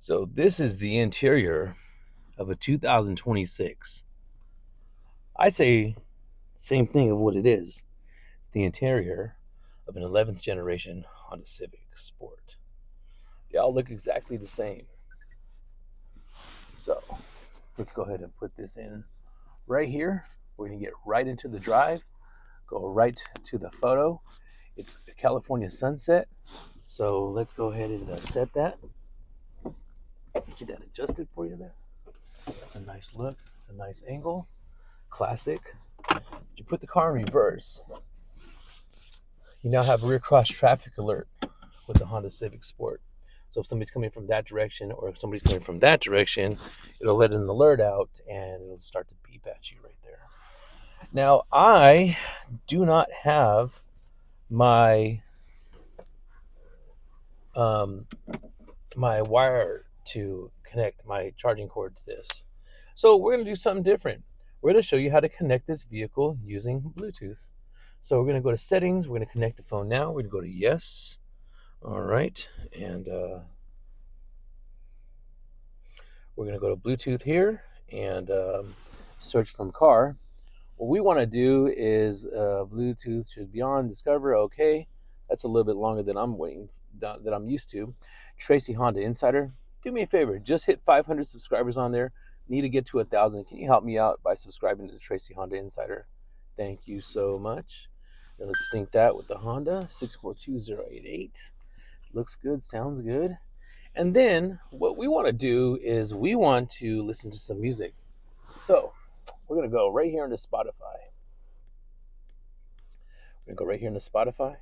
So this is the interior of a 2026. I say same thing of what it is. It's the interior of an 11th generation Honda Civic Sport. They all look exactly the same. So let's go ahead and put this in right here. We're going to get right into the drive, go right to the photo. It's the California sunset. So let's go ahead and set that. Get that adjusted for you there. That's a nice look. It's a nice angle. Classic. You put the car in reverse. You now have rear cross traffic alert with the Honda Civic Sport. So if somebody's coming from that direction or if somebody's coming from that direction, it'll let an alert out and it'll start to beep at you right there. Now, I do not have my my wire to connect my charging cord to this. So we're going to do something different. We're going to show you how to connect this vehicle using Bluetooth. So we're going to go to settings. We're going to connect the phone now. We're going to go to yes. All right. And we're going to go to Bluetooth here and search from car. What we want to do is Bluetooth should be on, discover, okay. That's a little bit longer than I'm used to. Tracy Honda Insider, do me a favor, just hit 500 subscribers on there. Need to get to 1,000. Can you help me out by subscribing to the Tracy Honda Insider? Thank you so much. And let's sync that with the Honda 642088. Looks good, sounds good. And then what we want to do is we want to listen to some music. So we're going to go right here into Spotify. We're going to go right here into Spotify.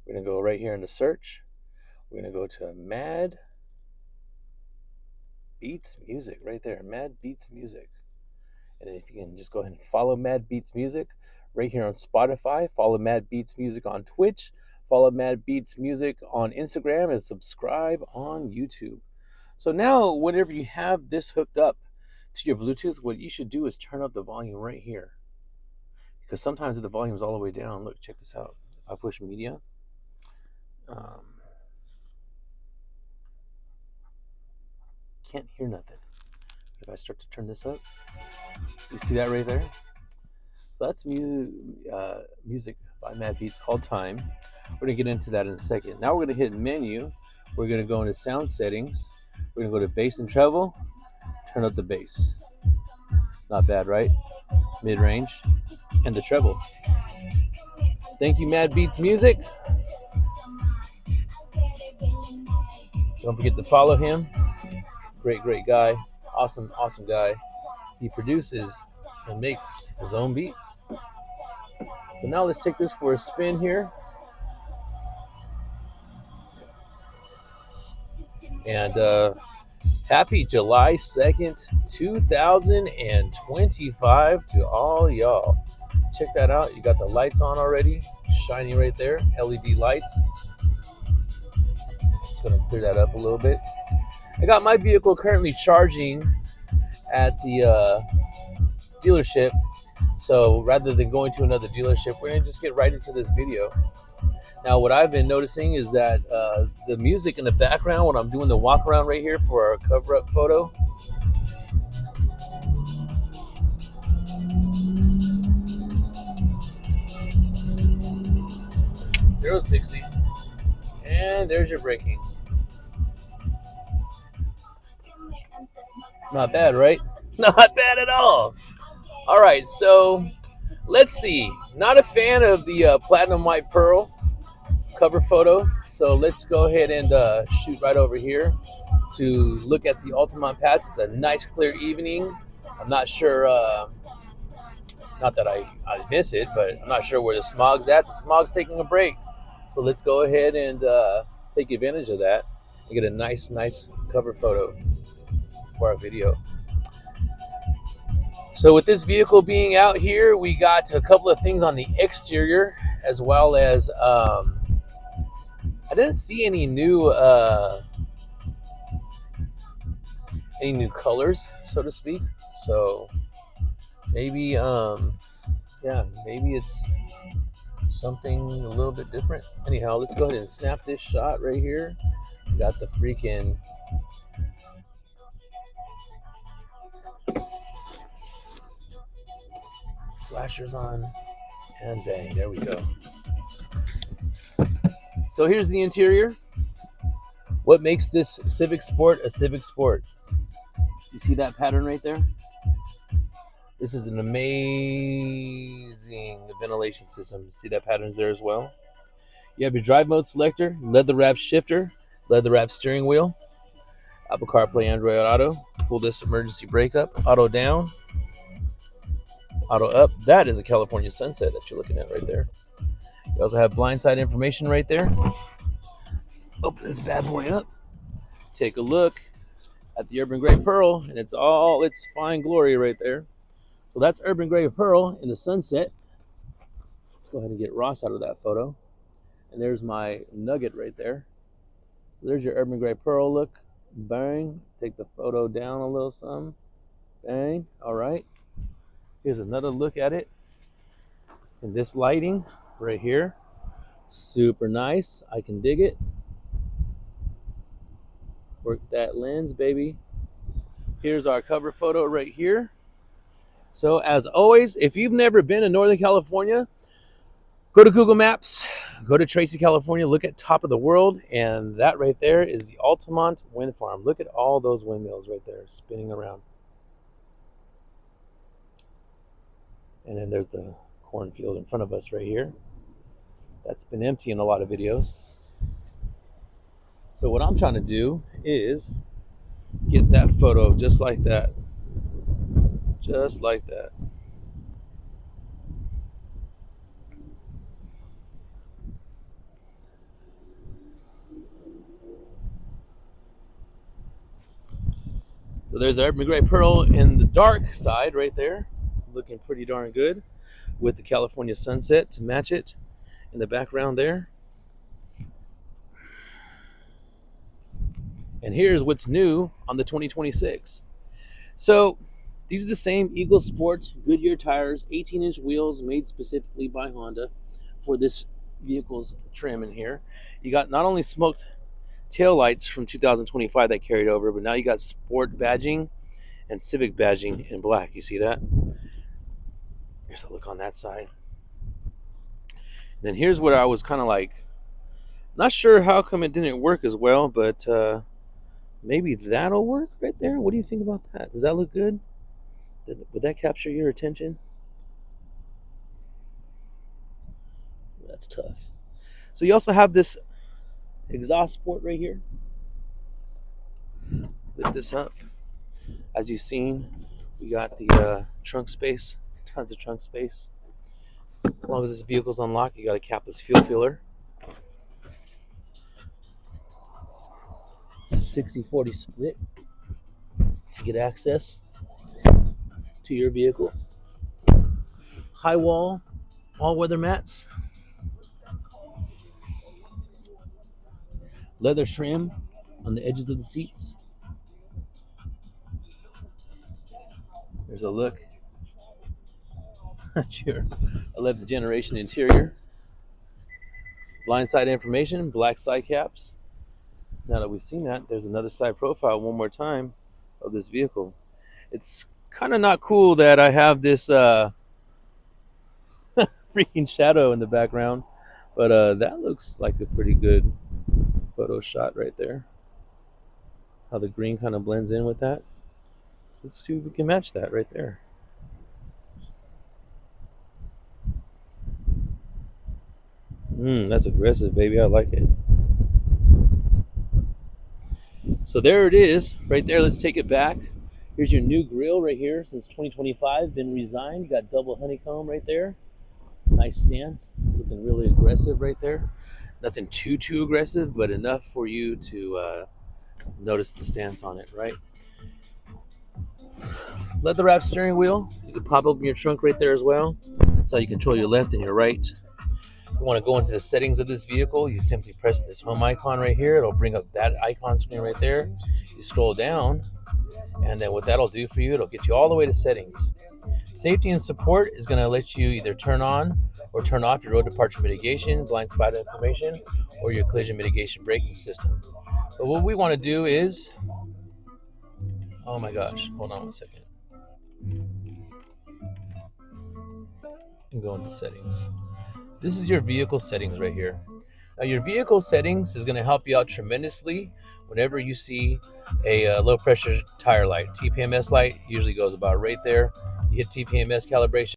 We're going to go right here into search. We're going to go to Mad Beats Music right there. Mad Beats Music. And if you can just go ahead and follow Mad Beats Music right here on Spotify. Follow Mad Beats Music on Twitch. Follow Mad Beats Music on Instagram and subscribe on YouTube. So now whenever you have this hooked up to your Bluetooth, what you should do is turn up the volume right here. Because sometimes the volume is all the way down. Look, check this out. If I push media. Can't hear nothing. If I start to turn this up, you see that right there? So that's music by Mad Beats called Time. We're going to get into that in a second. Now we're going to hit menu. We're going to go into sound settings. We're going to go to bass and treble. Turn up the bass. Not bad, right? Mid-range. And the treble. Thank you, Mad Beats Music. Don't forget to follow him. Great guy. Awesome guy. He produces and makes his own beats. So now let's take this for a spin here. And happy July 2nd, 2025 to all y'all. Check that out. You got the lights on already. Shiny right there. LED lights. Just going to clear that up a little bit. I got my vehicle currently charging at the dealership. So rather than going to another dealership, we're going to just get right into this video. Now, what I've been noticing is that the music in the background when I'm doing the walk around right here for our cover-up photo, .060, and there's your braking. Not bad, right? Not bad at all. All right, so let's see. Not a fan of the Platinum White Pearl cover photo, so let's go ahead and shoot right over here to look at the Altamont Pass. It's a nice clear evening. I'm not sure, not that I miss it, but I'm not sure where the smog's at. The smog's taking a break, so let's go ahead and take advantage of that and get a nice cover photo for our video. So with this vehicle being out here, we got a couple of things on the exterior, as well as I didn't see any new colors, so to speak. So maybe maybe it's something a little bit different. Anyhow, let's go ahead and snap this shot right here. We got the freaking flashers on, and bang, there we go. So here's the interior. What makes this Civic Sport a Civic Sport? You see that pattern right there? This is an amazing ventilation system. See that pattern's there as well? You have your drive mode selector, leather wrap shifter, leather wrap steering wheel, Apple CarPlay, Android Auto, pull this emergency brake up, auto down, auto up. That is a California sunset that you're looking at right there. You also have blindside information right there. Open this bad boy up. Take a look at the Urban Gray Pearl, and it's all its fine glory right there. So that's Urban Gray Pearl in the sunset. Let's go ahead and get Ross out of that photo. And there's my nugget right there. There's your Urban Gray Pearl look. Bang. Take the photo down a little some. Bang. All right. Here's another look at it. And this lighting right here. Super nice. I can dig it. Work that lens, baby. Here's our cover photo right here. So as always, if you've never been to Northern California, go to Google Maps, go to Tracy, California, look at top of the world, and that right there is the Altamont Wind Farm. Look at all those windmills right there spinning around. And then there's the cornfield in front of us right here. That's been empty in a lot of videos. So what I'm trying to do is get that photo just like that. Just like that. So there's the Urban Gray Pearl in the dark side right there. Looking pretty darn good with the California sunset to match it in the background there. And here's what's new on the 2026. So these are the same Eagle Sport Goodyear tires, 18-inch wheels made specifically by Honda for this vehicle's trim in here. You got not only smoked tail lights from 2025 that carried over, but now you got Sport badging and Civic badging in black. You see that? Here's a look on that side. And then here's what I was kind of like, not sure how come it didn't work as well, but maybe that'll work right there. What do you think about that? Does that look good? Would that capture your attention? That's tough. So you also have this exhaust port right here. Lift this up. As you've seen, we got the trunk space, tons of trunk space. As long as this vehicle's unlocked, you got a capless fuel filler. 60-40 split to get access to your vehicle. High wall, all weather mats. Leather trim on the edges of the seats. There's a look at your 11th generation interior. Blindside information, black side caps. Now that we've seen that, there's another side profile one more time of this vehicle. It's kind of not cool that I have this freaking shadow in the background, but that looks like a pretty good photo shot right there. How the green kind of blends in with that. Let's see if we can match that right there. That's aggressive, baby. I like it. So there it is, right there. Let's take it back. Here's your new grill right here since 2025. Been redesigned. You got double honeycomb right there. Nice stance. Looking really aggressive right there. Nothing too aggressive, but enough for you to notice the stance on it, right? Leather wrap steering wheel. You can pop open your trunk right there as well. That's how you control your left and your right. If you want to go into the settings of this vehicle, you simply press this home icon right here. It'll bring up that icon screen right there. You scroll down, and then what that'll do for you, it'll get you all the way to settings. Safety and support is going to let you either turn on or turn off your road departure mitigation, blind spot information, or your collision mitigation braking system. But what we want to do is, oh my gosh, hold on one second. and go into settings. This is your vehicle settings right here. Now your vehicle settings is going to help you out tremendously whenever you see a low pressure tire light. TPMS light usually goes about right there. You hit TPMS calibration.